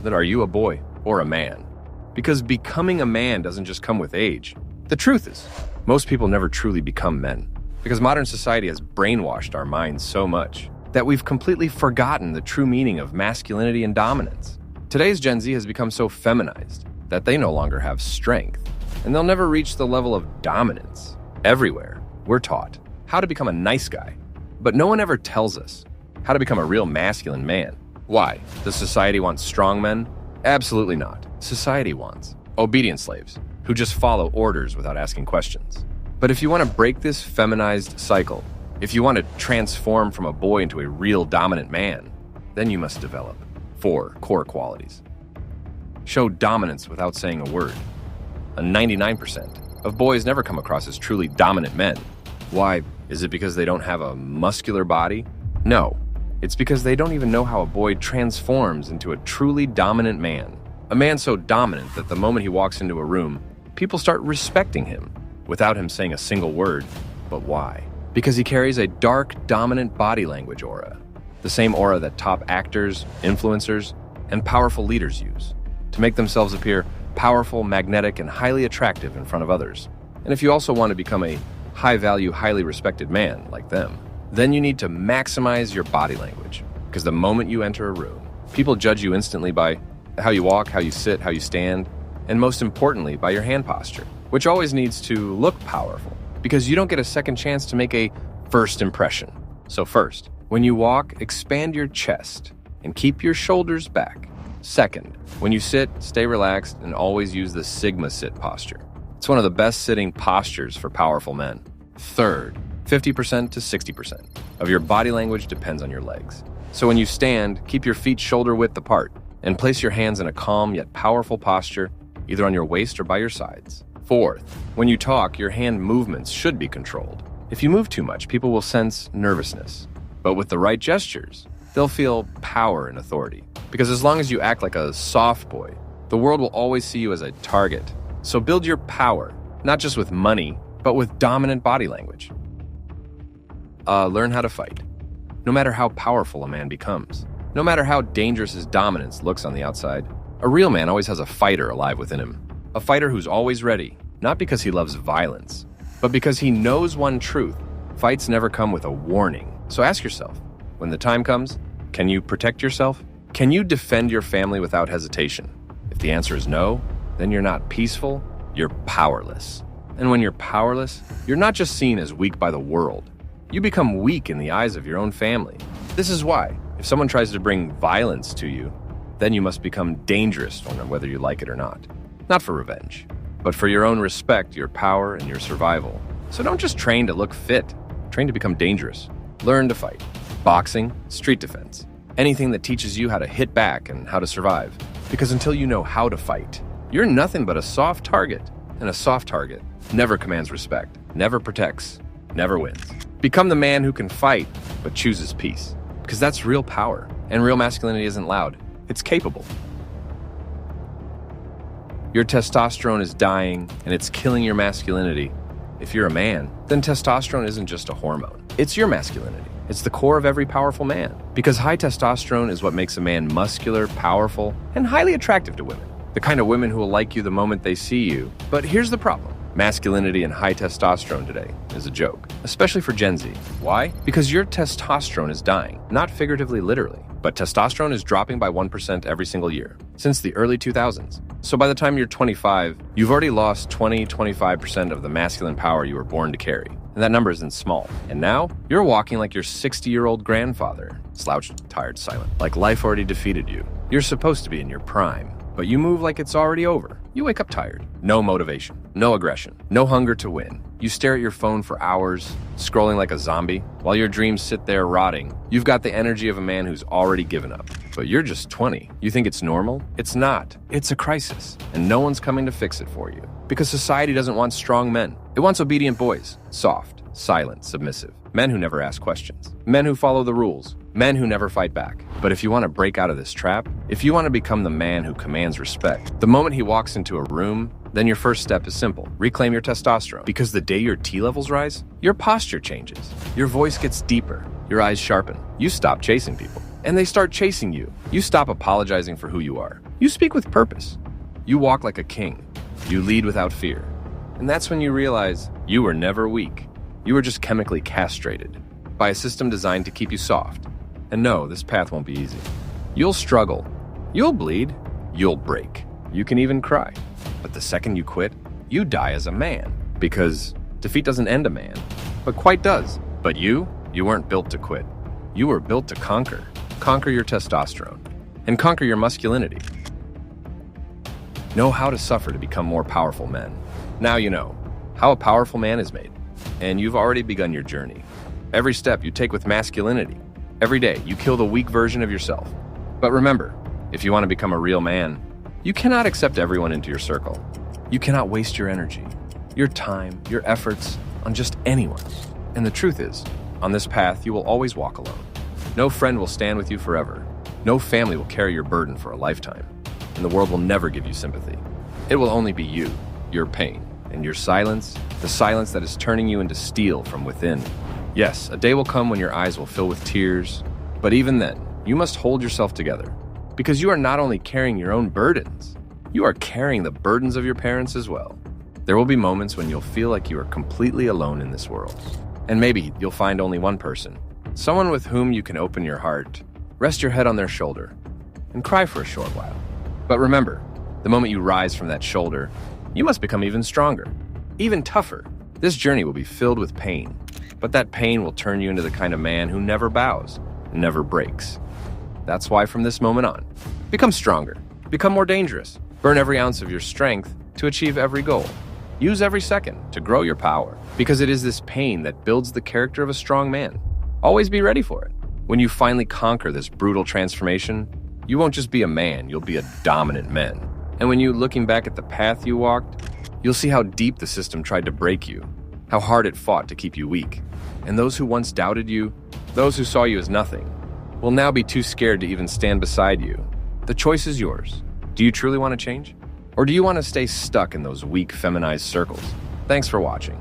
then are you a boy or a man? Because becoming a man doesn't just come with age. The truth is, most people never truly become men, because modern society has brainwashed our minds so much that we've completely forgotten the true meaning of masculinity and dominance. Today's Gen Z has become so feminized that they no longer have strength, and they'll never reach the level of dominance. Everywhere, we're taught how to become a nice guy, but no one ever tells us how to become a real masculine man. Why? Does society want strong men? Absolutely not. Society wants obedient slaves who just follow orders without asking questions. But if you want to break this feminized cycle, if you want to transform from a boy into a real dominant man, then you must develop 4 core qualities. Show dominance without saying a word. 99% of boys never come across as truly dominant men. Why? Is it because they don't have a muscular body? No. It's because they don't even know how a boy transforms into a truly dominant man. A man so dominant that the moment he walks into a room, people start respecting him without him saying a single word. But why? Because he carries a dark, dominant body language aura. The same aura that top actors, influencers, and powerful leaders use to make themselves appear powerful, magnetic, and highly attractive in front of others. And if you also want to become a high-value, highly respected man like them, then you need to maximize your body language. Because the moment you enter a room, people judge you instantly by how you walk, how you sit, how you stand, and most importantly, by your hand posture, which always needs to look powerful, because you don't get a second chance to make a first impression. So first, when you walk, expand your chest and keep your shoulders back. Second, when you sit, stay relaxed and always use the Sigma sit posture. It's one of the best sitting postures for powerful men. Third, 50% to 60% of your body language depends on your legs. So when you stand, keep your feet shoulder width apart and place your hands in a calm yet powerful posture, either on your waist or by your sides. Fourth, when you talk, your hand movements should be controlled. If you move too much, people will sense nervousness. But with the right gestures, they'll feel power and authority. Because as long as you act like a soft boy, the world will always see you as a target. So build your power, not just with money, but with dominant body language. Learn how to fight. No matter how powerful a man becomes, no matter how dangerous his dominance looks on the outside, a real man always has a fighter alive within him. A fighter who's always ready, not because he loves violence, but because he knows one truth. Fights never come with a warning. So ask yourself, when the time comes, can you protect yourself? Can you defend your family without hesitation? If the answer is no, then you're not peaceful, you're powerless. And when you're powerless, you're not just seen as weak by the world. You become weak in the eyes of your own family. This is why, if someone tries to bring violence to you, then you must become dangerous whether you like it or not. Not for revenge, but for your own respect, your power, and your survival. So don't just train to look fit. Train to become dangerous. Learn to fight. Boxing, street defense. Anything that teaches you how to hit back and how to survive. Because until you know how to fight, you're nothing but a soft target. And a soft target never commands respect, never protects, never wins. Become the man who can fight, but chooses peace. Because that's real power. And real masculinity isn't loud. It's capable. Your testosterone is dying, and it's killing your masculinity. If you're a man, then testosterone isn't just a hormone. It's your masculinity. It's the core of every powerful man. Because high testosterone is what makes a man muscular, powerful, and highly attractive to women. The kind of women who will like you the moment they see you. But here's the problem. Masculinity and high testosterone today is a joke, especially for Gen Z. Why? Because your testosterone is dying, not figuratively, literally. But testosterone is dropping by 1% every single year, since the early 2000s. So by the time you're 25, you've already lost 25% of the masculine power you were born to carry. And that number isn't small. And now, you're walking like your 60-year-old grandfather, slouched, tired, silent, like life already defeated you. You're supposed to be in your prime, but you move like it's already over. You wake up tired. No motivation, no aggression, no hunger to win. You stare at your phone for hours, scrolling like a zombie, while your dreams sit there rotting. You've got the energy of a man who's already given up. But you're just 20. You think it's normal? It's not. It's a crisis, and no one's coming to fix it for you. Because society doesn't want strong men. It wants obedient boys, soft, silent, submissive. Men who never ask questions. Men who follow the rules. Men who never fight back. But if you want to break out of this trap, if you want to become the man who commands respect, the moment he walks into a room, then your first step is simple. Reclaim your testosterone. Because the day your T levels rise, your posture changes. Your voice gets deeper. Your eyes sharpen. You stop chasing people. and they start chasing you. You stop apologizing for who you are. You speak with purpose. You walk like a king. You lead without fear. And that's when you realize you were never weak. You were just chemically castrated by a system designed to keep you soft. And no, this path won't be easy. You'll struggle. You'll bleed. You'll break. You can even cry. But the second you quit, you die as a man. Because defeat doesn't end a man, but quite does. But you weren't built to quit. You were built to conquer. Conquer your testosterone. And conquer your masculinity. Know how to suffer to become more powerful men. Now you know how a powerful man is made. And you've already begun your journey. Every step you take with masculinity. Every day you kill the weak version of yourself. But remember, if you want to become a real man, you cannot accept everyone into your circle. You cannot waste your energy, your time, your efforts on just anyone. And the truth is, on this path, you will always walk alone. No friend will stand with you forever. No family will carry your burden for a lifetime. And the world will never give you sympathy. It will only be you, your pain, and your silence, the silence that is turning you into steel from within. Yes, a day will come when your eyes will fill with tears, but even then, you must hold yourself together. Because you are not only carrying your own burdens, you are carrying the burdens of your parents as well. There will be moments when you'll feel like you are completely alone in this world. And maybe you'll find only one person, someone with whom you can open your heart, rest your head on their shoulder, and cry for a short while. But remember, the moment you rise from that shoulder, you must become even stronger, even tougher. This journey will be filled with pain, but that pain will turn you into the kind of man who never bows, never breaks. That's why from this moment on, become stronger, become more dangerous, burn every ounce of your strength to achieve every goal. Use every second to grow your power, because it is this pain that builds the character of a strong man. Always be ready for it. When you finally conquer this brutal transformation, you won't just be a man, you'll be a dominant man. And when you looking back at the path you walked, you'll see how deep the system tried to break you, how hard it fought to keep you weak. And those who once doubted you, those who saw you as nothing, will now be too scared to even stand beside you. The choice is yours. Do you truly want to change? Or do you want to stay stuck in those weak, feminized circles? Thanks for watching.